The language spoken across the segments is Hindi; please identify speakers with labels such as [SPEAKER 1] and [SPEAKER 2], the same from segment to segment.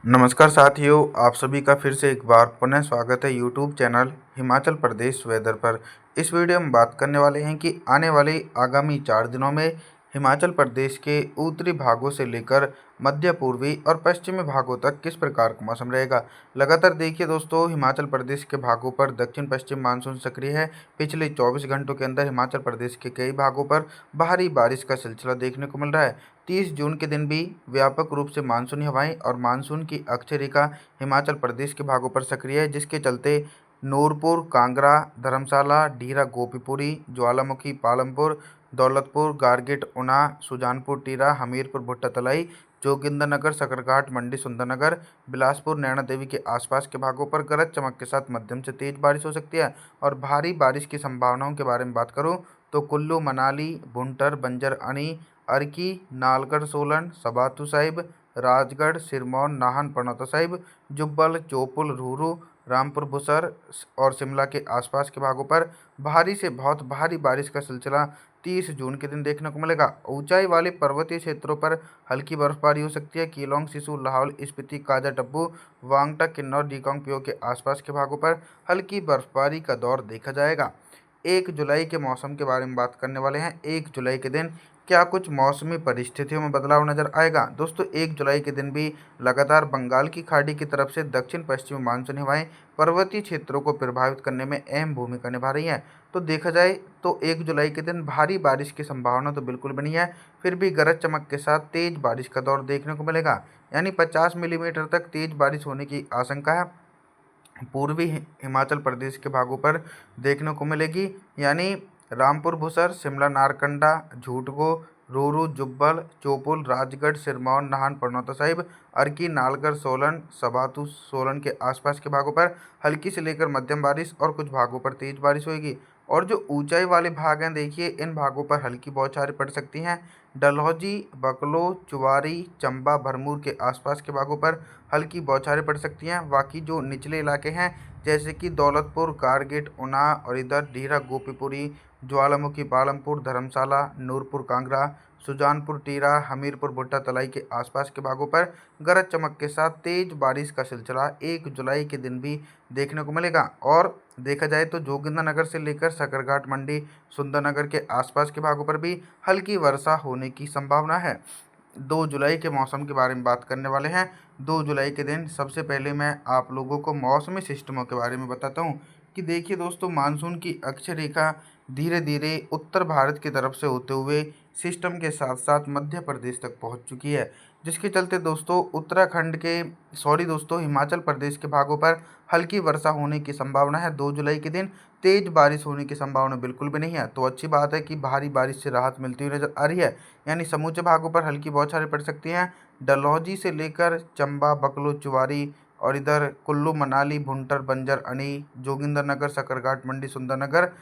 [SPEAKER 1] नमस्कार साथियों, आप सभी का फिर से एक बार पुनः स्वागत है YouTube channel Himachal Pradesh weather पर। इस वीडियो में बात करने वाले हैं कि आने वाले आगामी 4 दिनों में हिमाचल प्रदेश के उत्तरी भागों से लेकर मध्य पूर्वी और पश्चिमी भागों तक किस प्रकार का मौसम रहेगा। लगातार देखिए दोस्तों, हिमाचल प्रदेश के भागों पर दक्षिण पश्चिम मानसून सक्रिय है। पिछले 24 घंटों के अंदर हिमाचल प्रदेश के कई भागों पर भारी बारिश का सिलसिला देखने को मिल रहा है। 30 जून के दिन भी व्यापक रूप से मानसूनी हवाएं और मानसून की अक्षय रेखा हिमाचल प्रदेश के भागों पर सक्रिय है, जिसके चलते नूरपुर, कांगड़ा, धर्मशाला, डीरा गोपीपुरी, ज्वालामुखी, पालमपुर, दौलतपुर, गारगेट, ऊना, सुजानपुर टीरा, हमीरपुर, भुट्टा तलाई, जोगिंद्रनगर, सकरघाट, मंडी, सुंदरनगर, बिलासपुर, नैना देवी के आसपास के भागों पर गरज चमक के साथ मध्यम से तेज बारिश हो सकती है। और भारी बारिश की संभावनाओं के बारे में बात करूं तो कुल्लू, मनाली, भुंटर, बंजर, अनी, अर्की, नालगढ़, सोलन, सबातू साहिब, राजगढ़, सिरमौर, नाहन, पनौता साहिब, जुब्बल, चोपुल, रूरू, रामपुर बुसर और शिमला के आसपास के भागों पर भारी से बहुत भारी बारिश का सिलसिला 30 जून के दिन देखने को मिलेगा। ऊंचाई वाले पर्वतीय क्षेत्रों पर हल्की बर्फबारी हो सकती है। कीलोंग, सिसु, लाहौल स्पीति, काजा टप्पू, वांगटा, किन्नौर, डिकांग पिओ के आसपास के भागों पर हल्की बर्फबारी का दौर देखा जाएगा। 1 जुलाई के मौसम के बारे में बात करने वाले हैं। 1 जुलाई के दिन क्या कुछ मौसमी परिस्थितियों में बदलाव नजर आएगा। दोस्तों, 1 जुलाई के दिन भी लगातार बंगाल की खाड़ी की तरफ से दक्षिण पश्चिमी मानसूनी हवाएं पर्वतीय क्षेत्रों को प्रभावित करने में अहम भूमिका निभा रही हैं। तो देखा जाए तो 1 जुलाई के दिन भारी बारिश की संभावना तो बिल्कुल बनी है। फिर भी गरज चमक के साथ तेज बारिश का दौर देखने को मिलेगा, यानी 50 मिलीमीटर तक तेज बारिश होने की आशंका है। पूर्वी हिमाचल प्रदेश के भागों पर देखने को मिलेगी, यानी रामपुर बुसर, शिमला, नारकंडा, झूठगो, रोरू, जुब्बल, चोपुल, राजगढ़, सिरमौर, नाहन, पनौता साहिब, अर्की, नालगढ़, सोलन, सबातू, सोलन के आसपास के भागों पर हल्की से लेकर मध्यम बारिश और कुछ भागों पर तेज बारिश होगी। और जो ऊंचाई वाले भाग हैं, देखिए इन भागों पर हल्की बौछारें पड़ सकती हैं। डलहौजी, बकलो, चुवारी, चंबा, भरमूर के आसपास के भागों पर हल्की बौछारें पड़ सकती हैं। बाकी जो निचले इलाके हैं, जैसे कि दौलतपुर, कारगेट, ऊना और इधर डीरा गोपीपुरी, ज्वालामुखी, पालमपुर, धर्मशाला, नूरपुर, कांगड़ा, सुजानपुर टीरा, हमीरपुर, भुट्टा तलाई के आसपास के भागों पर गरज चमक के साथ तेज बारिश का सिलसिला 1 जुलाई के दिन भी देखने को मिलेगा। और देखा जाए तो जोगिंद्रनगर से लेकर सकरघाट, मंडी, सुंदरनगर के आसपास के भागों पर भी हल्की वर्षा होने की संभावना है। 2 जुलाई के मौसम के बारे में बात करने वाले हैं। 2 जुलाई के दिन सबसे पहले मैं आप लोगों को मौसमी सिस्टमों के बारे में बताता हूँ कि देखिए दोस्तों, मानसून की अक्षय रेखा धीरे धीरे उत्तर भारत की तरफ से होते हुए सिस्टम के साथ साथ मध्य प्रदेश तक पहुँच चुकी है, जिसके चलते दोस्तों उत्तराखंड के दोस्तों हिमाचल प्रदेश के भागों पर हल्की वर्षा होने की संभावना है। 2 जुलाई के दिन तेज बारिश होने की संभावना बिल्कुल भी नहीं है। तो अच्छी बात है कि भारी बारिश से राहत मिलती हुई नजर आ रही है, यानी समूचे भागों पर हल्की बौछारें पड़ सकती हैं। डलहौजी से लेकर चंबा, बकलो, चुवारी और इधर कुल्लू, मनाली, भुंटर, बंजर, अनी, जोगिंद्रनगर, सकरघाट, मंडी, सुंदरनगर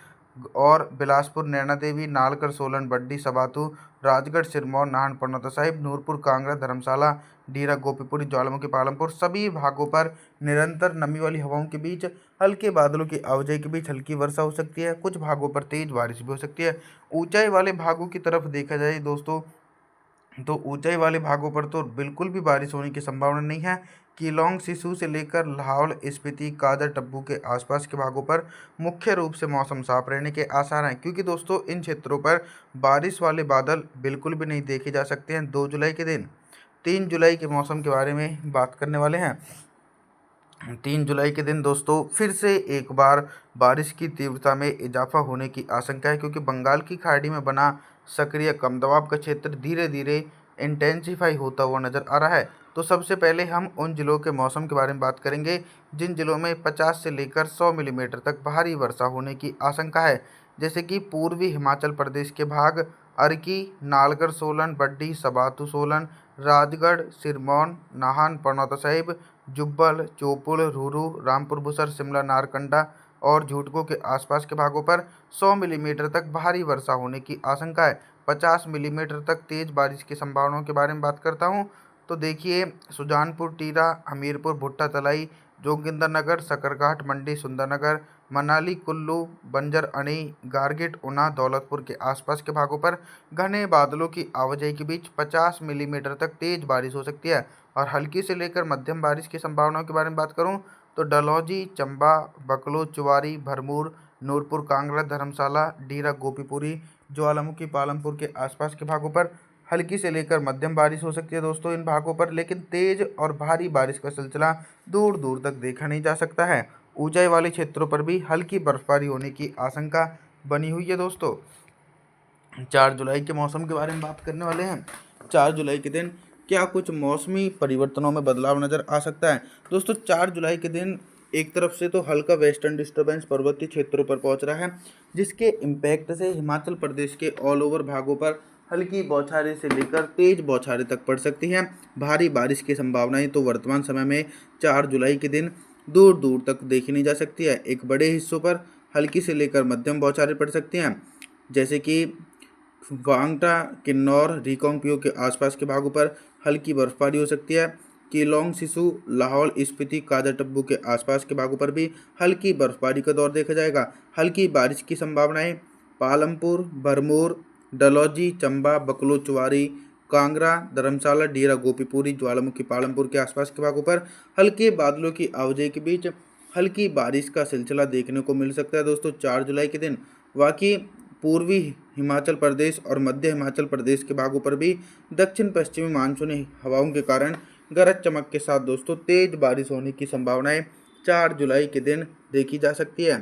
[SPEAKER 1] और बिलासपुर, नैना देवी, नालकर, सोलन, बड्डी, सबातू, राजगढ़, सिरमौर, नाहन, पनौता साहिब, नूरपुर, कांगड़ा, धर्मशाला, डीरा गोपीपुरी, ज्वालामुखी, पालमपुर सभी भागों पर निरंतर नमी वाली हवाओं के बीच हल्के बादलों की आवाजाही के बीच हल्की वर्षा हो सकती है। कुछ भागों पर तेज बारिश भी हो सकती है। ऊंचाई वाले भागों की तरफ देखा जाए दोस्तों, तो ऊंचाई वाले भागों पर तो बिल्कुल भी बारिश होने की संभावना नहीं है। कीलोंग, सिसु से लेकर लाहौल स्पीति, काजा टप्पू के आसपास के भागों पर मुख्य रूप से मौसम साफ रहने के आसार हैं, क्योंकि दोस्तों इन क्षेत्रों पर बारिश वाले बादल बिल्कुल भी नहीं देखे जा सकते हैं 2 जुलाई के दिन। 3 जुलाई के मौसम के बारे में बात करने वाले हैं। 3 जुलाई के दिन दोस्तों फिर से एक बार बारिश की तीव्रता में इजाफा होने की आशंका है, क्योंकि बंगाल की खाड़ी में बना सक्रिय कम दबाव का क्षेत्र धीरे धीरे इंटेंसिफाई होता हुआ नजर आ रहा है। तो सबसे पहले हम उन जिलों के मौसम के बारे में बात करेंगे जिन जिलों में 50 से लेकर 100 मिलीमीटर तक भारी वर्षा होने की आशंका है, जैसे कि पूर्वी हिमाचल प्रदेश के भाग अर्की, नालगढ़, सोलन, बड्डी, सबातू, सोलन, राजगढ़, सिरमौर, नाहन, पनौता साहिब, जुब्बल, चोपुल, रूरू, रामपुर बुसर, शिमला, नारकंडा और झूठगो के आसपास के भागों पर 100 मिलीमीटर तक भारी वर्षा होने की आशंका है। 50 मिलीमीटर तक तेज बारिश की संभावनाओं के बारे में बात करता हूँ तो देखिए सुजानपुर टीरा, हमीरपुर, भुट्टा तलाई, जोगिंदरनगर, सकरघाट, मंडी, सुंदरनगर, मनाली, कुल्लू, बंजर, अनी, गारगिट, ऊना, दौलतपुर के आसपास के भागों पर घने बादलों की आवाजाही के बीच 50 मिलीमीटर तक तेज बारिश हो सकती है। और हल्की से लेकर मध्यम बारिश की संभावनाओं के बारे में बात करूं तो डलहौजी, चंबा, बकलो, चुवारी, भरमौर, नूरपुर, कांगड़ा, धर्मशाला, डीरा, गोपीपुरी, ज्वालामुखी, पालमपुर के आसपास के भागों पर हल्की से लेकर मध्यम बारिश हो सकती है दोस्तों इन भागों पर, लेकिन तेज और भारी बारिश का सिलसिला दूर दूर तक देखा नहीं जा सकता है। ऊंचाई वाले क्षेत्रों पर भी हल्की बर्फबारी होने की आशंका बनी हुई है दोस्तों। 4 जुलाई के मौसम के बारे में बात करने वाले हैं। 4 जुलाई के दिन क्या कुछ मौसमी परिवर्तनों में बदलाव नज़र आ सकता है दोस्तों। 4 जुलाई के दिन एक तरफ से तो हल्का वेस्टर्न डिस्टर्बेंस पर्वतीय क्षेत्रों पर पहुंच रहा है, जिसके इम्पैक्ट से हिमाचल प्रदेश के ऑल ओवर भागों पर हल्की बौछारें से लेकर तेज बौछारें तक पड़ सकती हैं। भारी बारिश की संभावनाएं तो वर्तमान समय में 4 जुलाई के दिन दूर दूर तक देखी नहीं जा सकती है। एक बड़े हिस्सों पर हल्की से लेकर मध्यम बौछारें पड़ सकती हैं, जैसे कि वांगटा, किन्नौर, रिकांगपिओ के आसपास के भागों पर हल्की बर्फबारी हो सकती है। केलोंग, सिसु, लाहौल स्पीति, काजा टब्बू के आसपास के भागों पर भी हल्की बर्फबारी का दौर देखा जाएगा। हल्की बारिश की संभावनाएं पालमपुर, भरमौर, डलहौजी, चंबा, बकलो, चुवारी, कांगड़ा, धर्मशाला, डीरा, गोपीपुरी, ज्वालामुखी, पालमपुर के आसपास के भागों पर हल्के बादलों की आवाजाही के बीच हल्की बारिश का सिलसिला देखने को मिल सकता है दोस्तों 4 जुलाई के दिन। बाकी पूर्वी हिमाचल प्रदेश और मध्य हिमाचल प्रदेश के भागों पर भी दक्षिण पश्चिमी मानसूनी हवाओं के कारण गरज चमक के साथ दोस्तों तेज बारिश होने की संभावनाएं 4 जुलाई के दिन देखी जा सकती है।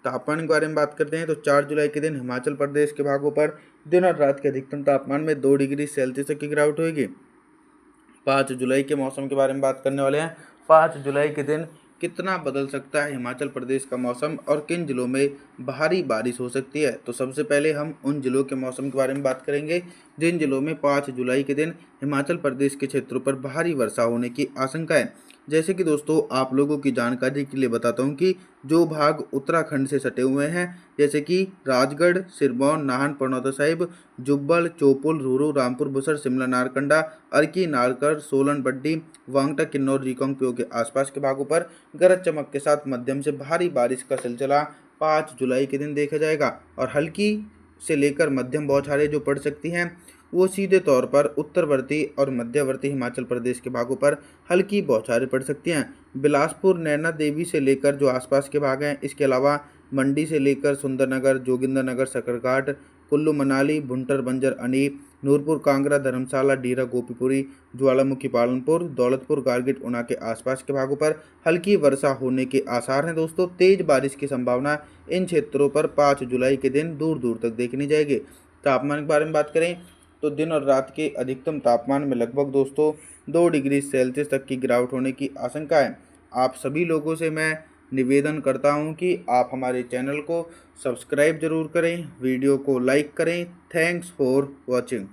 [SPEAKER 1] तापमान के बारे में बात करते हैं तो 4 जुलाई के दिन हिमाचल प्रदेश के भागों पर दिन और रात के अधिकतम तापमान में 2 डिग्री सेल्सियस तक की गिरावट होगी। 5 जुलाई के मौसम के बारे में बात करने वाले हैं। 5 जुलाई के दिन कितना बदल सकता है हिमाचल प्रदेश का मौसम और किन जिलों में भारी बारिश हो सकती है, तो सबसे पहले हम उन जिलों के मौसम के बारे में बात करेंगे जिन जिलों में 5 जुलाई के दिन हिमाचल प्रदेश के क्षेत्रों पर भारी वर्षा होने की आशंका है। जैसे कि दोस्तों आप लोगों की जानकारी के लिए बताता हूँ कि जो भाग उत्तराखंड से सटे हुए हैं, जैसे कि राजगढ़, सिरमौर, नाहन, पनौता साहिब, जुब्बल, चौपुल, रूरू, रामपुर बुसर, शिमला, नारकंडा, अर्की, नारकर, सोलन, बड्डी, वांगटा, किन्नौर, रिकांगपिओ के आसपास के भागों पर गरज चमक के साथ मध्यम से भारी बारिश का सिलसिला 5 जुलाई के दिन देखा जाएगा। और हल्की से लेकर मध्यम बौछारें जो पड़ सकती हैं वो सीधे तौर पर उत्तरवर्ती और मध्यवर्ती हिमाचल प्रदेश के भागों पर हल्की बौछारें पड़ सकती हैं। बिलासपुर, नैना देवी से लेकर जो आसपास के भाग हैं, इसके अलावा मंडी से लेकर सुंदरनगर, जोगिंद्रनगर, सकरघाट, कुल्लू, मनाली, भुंटर, बंजर, अनी, नूरपुर, कांगड़ा, धर्मशाला, डीरा, गोपीपुरी, ज्वालामुखी, पालमपुर, दौलतपुर, गारगिट, ऊना के आसपास के भागों पर हल्की वर्षा होने के आसार हैं दोस्तों। तेज बारिश की संभावना इन क्षेत्रों पर 5 जुलाई के दिन दूर दूर तक देखनी जाएगी। तापमान के बारे में बात करें तो दिन और रात के अधिकतम तापमान में लगभग दोस्तों 2 डिग्री सेल्सियस तक की गिरावट होने की आशंका है। आप सभी लोगों से मैं निवेदन करता हूं कि आप हमारे चैनल को सब्सक्राइब जरूर करें, वीडियो को लाइक करें। Thanks for watching.